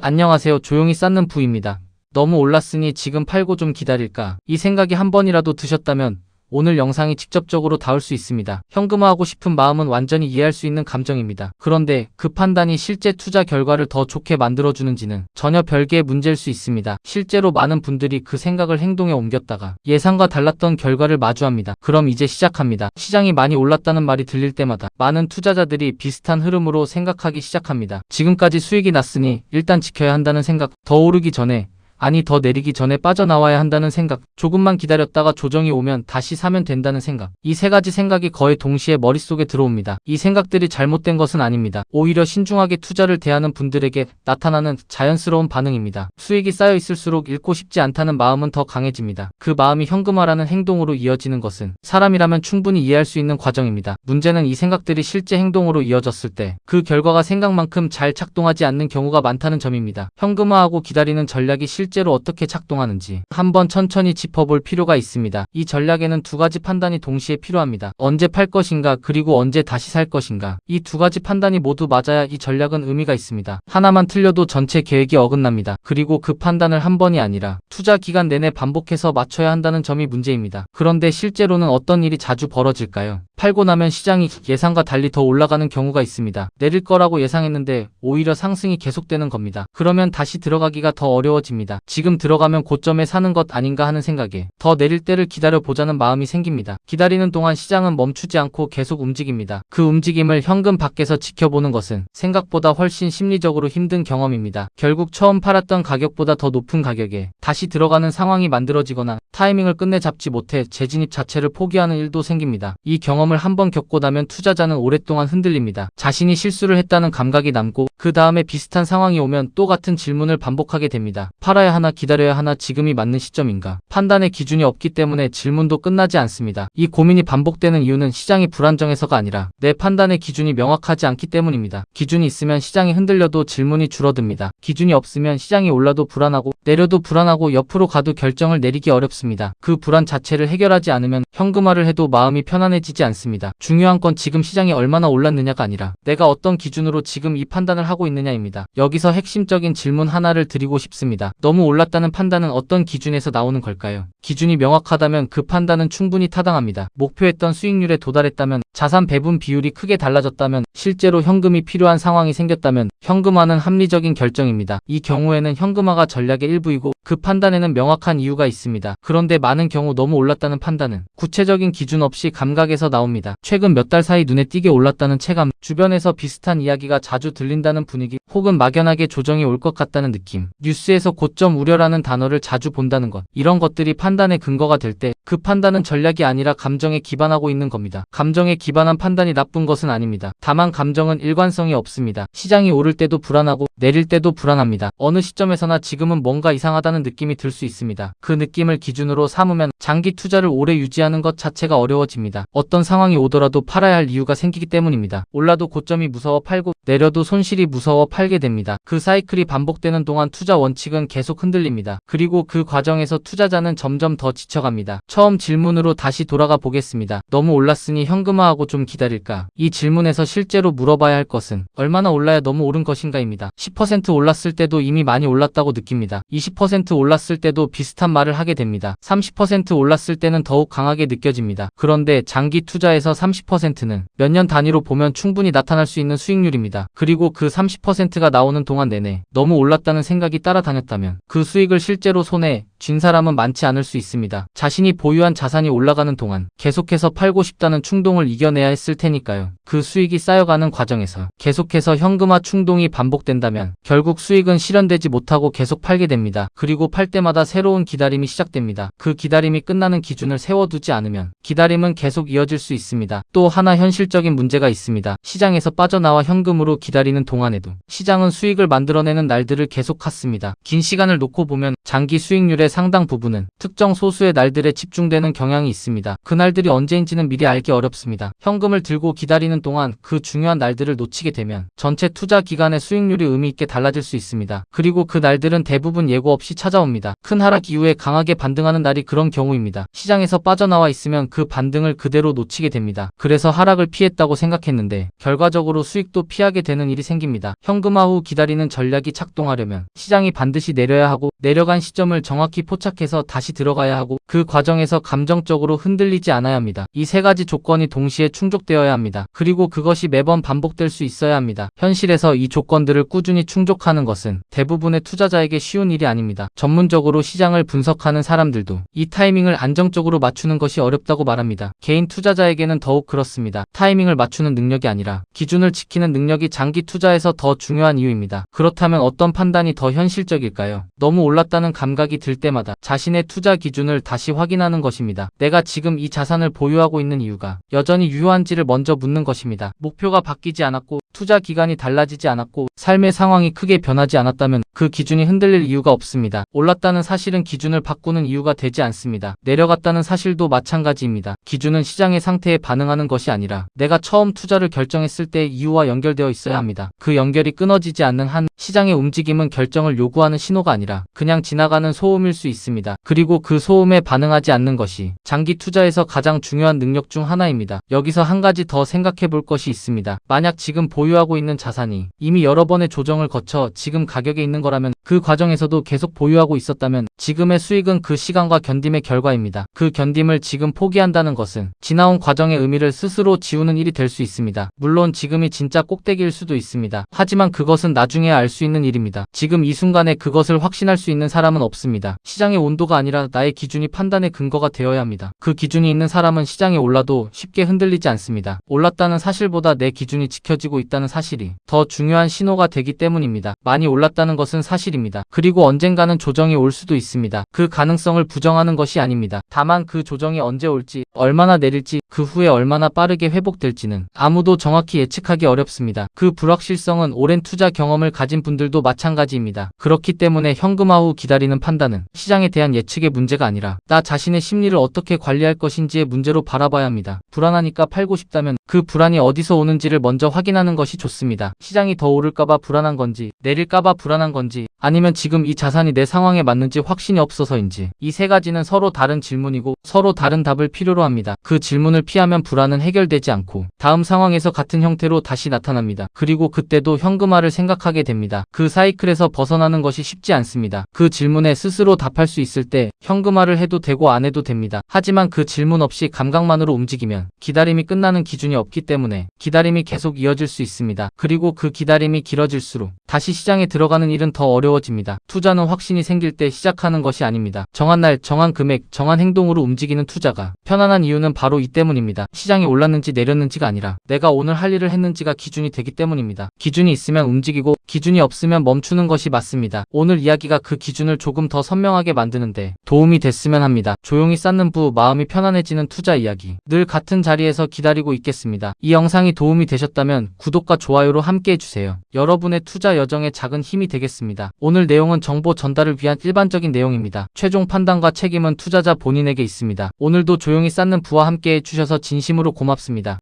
안녕하세요. 조용히 쌓는 부입니다. 너무 올랐으니 지금 팔고 좀 기다릴까? 이 생각이 한 번이라도 드셨다면 오늘 영상이 직접적으로 닿을 수 있습니다. 현금화하고 싶은 마음은 완전히 이해할 수 있는 감정입니다. 그런데 그 판단이 실제 투자 결과를 더 좋게 만들어주는지는 전혀 별개의 문제일 수 있습니다. 실제로 많은 분들이 그 생각을 행동에 옮겼다가 예상과 달랐던 결과를 마주합니다. 그럼 이제 시작합니다. 시장이 많이 올랐다는 말이 들릴 때마다 많은 투자자들이 비슷한 흐름으로 생각하기 시작합니다. 지금까지 수익이 났으니 일단 지켜야 한다는 생각, 더 오르기 전에 아니 더 내리기 전에 빠져나와야 한다는 생각, 조금만 기다렸다가 조정이 오면 다시 사면 된다는 생각. 이 세 가지 생각이 거의 동시에 머릿속에 들어옵니다. 이 생각들이 잘못된 것은 아닙니다. 오히려 신중하게 투자를 대하는 분들에게 나타나는 자연스러운 반응입니다. 수익이 쌓여 있을수록 잃고 싶지 않다는 마음은 더 강해집니다. 그 마음이 현금화라는 행동으로 이어지는 것은 사람이라면 충분히 이해할 수 있는 과정입니다. 문제는 이 생각들이 실제 행동으로 이어졌을 때 그 결과가 생각만큼 잘 작동하지 않는 경우가 많다는 점입니다. 현금화하고 기다리는 전략이 실제로 어떻게 작동하는지 한번 천천히 짚어볼 필요가 있습니다. 이 전략에는 두 가지 판단이 동시에 필요합니다. 언제 팔 것인가 그리고 언제 다시 살 것인가. 이 두 가지 판단이 모두 맞아야 이 전략은 의미가 있습니다. 하나만 틀려도 전체 계획이 어긋납니다. 그리고 그 판단을 한 번이 아니라 투자 기간 내내 반복해서 맞춰야 한다는 점이 문제입니다. 그런데 실제로는 어떤 일이 자주 벌어질까요? 팔고 나면 시장이 예상과 달리 더 올라가는 경우가 있습니다. 내릴 거라고 예상했는데 오히려 상승이 계속되는 겁니다. 그러면 다시 들어가기가 더 어려워집니다. 지금 들어가면 고점에 사는 것 아닌가 하는 생각에 더 내릴 때를 기다려보자는 마음이 생깁니다. 기다리는 동안 시장은 멈추지 않고 계속 움직입니다. 그 움직임을 현금 밖에서 지켜보는 것은 생각보다 훨씬 심리적으로 힘든 경험입니다. 결국 처음 팔았던 가격보다 더 높은 가격에 다시 들어가는 상황이 만들어지거나 타이밍을 끝내 잡지 못해 재진입 자체를 포기하는 일도 생깁니다. 이 경험을 한번 겪고 나면 투자자는 오랫동안 흔들립니다. 자신이 실수를 했다는 감각이 남고 그 다음에 비슷한 상황이 오면 또 같은 질문을 반복하게 됩니다. 팔아야 하나 기다려야 하나 지금이 맞는 시점인가? 판단의 기준이 없기 때문에 질문도 끝나지 않습니다. 이 고민이 반복되는 이유는 시장이 불안정해서가 아니라 내 판단의 기준이 명확하지 않기 때문입니다. 기준이 있으면 시장이 흔들려도 질문이 줄어듭니다. 기준이 없으면 시장이 올라도 불안하고 내려도 불안하고 옆으로 가도 결정을 내리기 어렵습니다. 그 불안 자체를 해결하지 않으면 현금화를 해도 마음이 편안해지지 않습니다. 중요한 건 지금 시장이 얼마나 올랐느냐가 아니라 내가 어떤 기준으로 지금 이 판단을 하고 있느냐입니다. 여기서 핵심적인 질문 하나를 드리고 싶습니다. 너무 올랐다는 판단은 어떤 기준에서 나오는 걸까요? 기준이 명확하다면 그 판단은 충분히 타당합니다. 목표했던 수익률에 도달했다면, 자산 배분 비율이 크게 달라졌다면, 실제로 현금이 필요한 상황이 생겼다면 현금화는 합리적인 결정입니다. 이 경우에는 현금화가 전략의 일부이고 그 판단에는 명확한 이유가 있습니다. 그런데 많은 경우 너무 올랐다는 판단은 구체적인 기준 없이 감각에서 나옵니다. 최근 몇 달 사이 눈에 띄게 올랐다는 체감, 주변에서 비슷한 이야기가 자주 들린다는 분위기, 혹은 막연하게 조정이 올 것 같다는 느낌, 뉴스에서 고점 우려라는 단어를 자주 본다는 것, 이런 것들이 판단의 근거가 될 때 그 판단은 전략이 아니라 감정에 기반하고 있는 겁니다. 감정에 기반한 판단이 나쁜 것은 아닙니다. 다만 감정은 일관성이 없습니다. 시장이 오를 때도 불안하고 내릴 때도 불안합니다. 어느 시점에서나 지금은 뭔가 이상하다는 느낌이 들 수 있습니다. 그 느낌을 기준으로 삼으면 장기 투자를 오래 유지하는 것 자체가 어려워집니다. 어떤 상황이 오더라도 팔아야 할 이유가 생기기 때문입니다. 올라도 고점이 무서워 팔고 내려도 손실이 무서워 팔게 됩니다. 그 사이클이 반복되는 동안 투자 원칙은 계속 흔들립니다. 그리고 그 과정에서 투자자는 점점 더 지쳐갑니다. 처음 질문으로 다시 돌아가 보겠습니다. 너무 올랐으니 현금화하고 좀 기다릴까? 이 질문에서 실제로 물어봐야 할 것은 얼마나 올라야 너무 오른 것인가입니다. 10% 올랐을 때도 이미 많이 올랐다고 느낍니다. 20% 올랐을 때도 비슷한 말을 하게 됩니다. 30% 올랐을 때는 더욱 강하게 느껴집니다. 그런데 장기 투자에서 30%는 몇 년 단위로 보면 충분히 나타날 수 있는 수익률입니다. 그리고 그 30%가 나오는 동안 내내 너무 올랐다는 생각이 따라다녔다면 그 수익을 실제로 손에 쥔 사람은 많지 않을 수 있습니다. 자신이 보유한 자산이 올라가는 동안 계속해서 팔고 싶다는 충동을 이겨내야 했을 테니까요. 그 수익이 쌓여가는 과정에서 계속해서 현금화 충동이 반복된다면 결국 수익은 실현되지 못하고 계속 팔게 됩니다. 그리고 팔 때마다 새로운 기다림이 시작됩니다. 그 기다림이 끝나는 기준을 세워두지 않으면 기다림은 계속 이어질 수 있습니다. 또 하나 현실적인 문제가 있습니다. 시장에서 빠져나와 현금으로 기다리는 동안에도 시장은 수익을 만들어내는 날들을 계속 갖습니다. 긴 시간을 놓고 보면 장기 수익률의 상당 부분은 특정 소수의 날들에 집중되는 경향이 있습니다. 그 날들이 언제인지는 미리 알기 어렵습니다. 현금을 들고 기다리는 동안 그 중요한 날들을 놓치게 되면 전체 투자 기간의 수익률이 의미 있게 달라질 수 있습니다. 그리고 그 날들은 대부분 예고 없이 찾아옵니다. 큰 하락 이후에 강하게 반등하는 날이 그런 경우입니다. 시장에서 빠져나와 있으면 그 반등을 그대로 놓치게 됩니다. 그래서 하락을 피했다고 생각했는데 결과적으로 수익도 피하게 되는 일이 생깁니다. 현금화 후 기다리는 전략이 작동하려면 시장이 반드시 내려야 하고 내려간 시점을 정확히 포착해서 다시 들어가야 하고 그 과정에서 감정적으로 흔들리지 않아야 합니다. 이 세 가지 조건이 동시에 충족되어야 합니다. 그리고 그것이 매번 반복될 수 있어야 합니다. 현실에서 이 조건들을 꾸준히 충족하는 것은 대부분의 투자자에게 쉬운 일이 아닙니다. 전문적으로 시장을 분석하는 사람들도 이 타이밍을 안정적으로 맞추는 것이 어렵다고 말합니다. 개인 투자자에게는 더욱 그렇습니다. 타이밍을 맞추는 능력이 아니라 기준을 지키는 능력이 장기 투자에서 더 중요한 이유입니다. 그렇다면 어떤 판단이 더 현실적일까요? 너무 올랐다는 감각이 들 때마다 자신의 투자 기준을 다시 확인하는 것입니다. 내가 지금 이 자산을 보유하고 있는 이유가 여전히 유효한지를 먼저 묻는 것입니다. 목표가 바뀌지 않았고 투자 기간이 달라지지 않았고 삶의 상황이 크게 변하지 않았다면 그 기준이 흔들릴 이유가 없습니다. 올랐다는 사실은 기준을 바꾸는 이유가 되지 않습니다. 내려갔다는 사실도 마찬가지입니다. 기준은 시장의 상태에 반응하는 것이 아니라 내가 처음 투자를 결정했을 때의 이유와 연결되어 있어야 합니다. 그 연결이 끊어지지 않는 한 시장의 움직임은 결정을 요구하는 신호가 아니라 그냥 지나가는 소음일 수 있습니다. 그리고 그 소음에 반응하지 않는 것이 장기 투자에서 가장 중요한 능력 중 하나입니다. 여기서 한 가지 더 생각해 볼 것이 있습니다. 만약 지금 보유하고 있는 자산이 이미 여러 번의 조정을 거쳐 지금 가격에 있는 거라면 그 과정에서도 계속 보유하고 있었다면 지금의 수익은 그 시간과 견딤의 결과입니다. 그 견딤을 지금 포기한다는 것은 지나온 과정의 의미를 스스로 지우는 일이 될 수 있습니다. 물론 지금이 진짜 꼭대기일 수도 있습니다. 하지만 그것은 나중에 알 수 있는 일입니다. 지금 이 순간에 그것을 확신할 수 있는 사람은 없습니다. 시장의 온도가 아니라 나의 기준이 판단의 근거가 되어야 합니다. 그 기준이 있는 사람은 시장이 올라도 쉽게 흔들리지 않습니다. 올랐다는 사실보다 내 기준이 지켜지고 있다는 사실이 더 중요한 신호가 되기 때문입니다. 많이 올랐다는 것은 사실입니다. 그리고 언젠가는 조정이 올 수도 있습니다. 그 가능성을 부정하는 것이 아닙니다. 다만 그 조정이 언제 올지, 얼마나 내릴지, 그 후에 얼마나 빠르게 회복될지는 아무도 정확히 예측하기 어렵습니다. 그 불확실성은 오랜 투자 경험을 가진 분들도 마찬가지입니다. 그렇기 때문에 현금화 후 기다리는 판단은 시장에 대한 예측의 문제가 아니라 나 자신의 심리를 어떻게 관리할 것인지의 문제로 바라봐야 합니다. 불안하니까 팔고 싶다면 그 불안이 어디서 오는지를 먼저 확인하는 것이 좋습니다. 시장이 더 오를까봐 불안한 건지, 내릴까봐 불안한 건지, 아니면 지금 이 자산이 내 상황에 맞는지 확신이 없어서인지, 이 세 가지는 서로 다른 질문이고 서로 다른 답을 필요로 합니다. 그 질문을 피하면 불안은 해결되지 않고 다음 상황에서 같은 형태로 다시 나타납니다. 그리고 그때도 현금화를 생각하게 됩니다. 그 사이클에서 벗어나는 것이 쉽지 않습니다. 그 질문에 스스로 답할 수 있을 때 현금화를 해도 되고 안 해도 됩니다. 하지만 그 질문 없이 감각만으로 움직이면 기다림이 끝나는 기준이 없기 때문에 기다림이 계속 이어질 수 있습니다. 그리고 그 기다림이 길어질수록 다시 시장에 들어가는 일은 더 어려워집니다. 투자는 확신이 생길 때 시작하는 것이 아닙니다. 정한 날, 정한 금액, 정한 행동으로 움직이는 투자가 편안한 이유는 바로 이 때문입니다. 시장이 올랐는지 내렸는지가 아니라 내가 오늘 할 일을 했는지가 기준이 되기 때문입니다. 기준이 있으면 움직이고 기준이 없으면 멈추는 것이 맞습니다. 오늘 이야기가 그 기준을 조금 더 선명하게 만드는데 도움이 됐으면 합니다. 조용히 쌓는 부 마음이 편안해지는 투자 이야기. 늘 같은 자리에서 기다리고 있겠습니다. 이 영상이 도움이 되셨다면 구독과 좋아요로 함께 해주세요. 여러분의 투자 여정에 작은 힘이 되겠습니다. 오늘 내용은 정보 전달을 위한 일반적인 내용입니다. 최종 판단과 책임은 투자자 본인에게 있습니다. 오늘도 조용히 쌓는 부와 함께 해주셔서 진심으로 고맙습니다.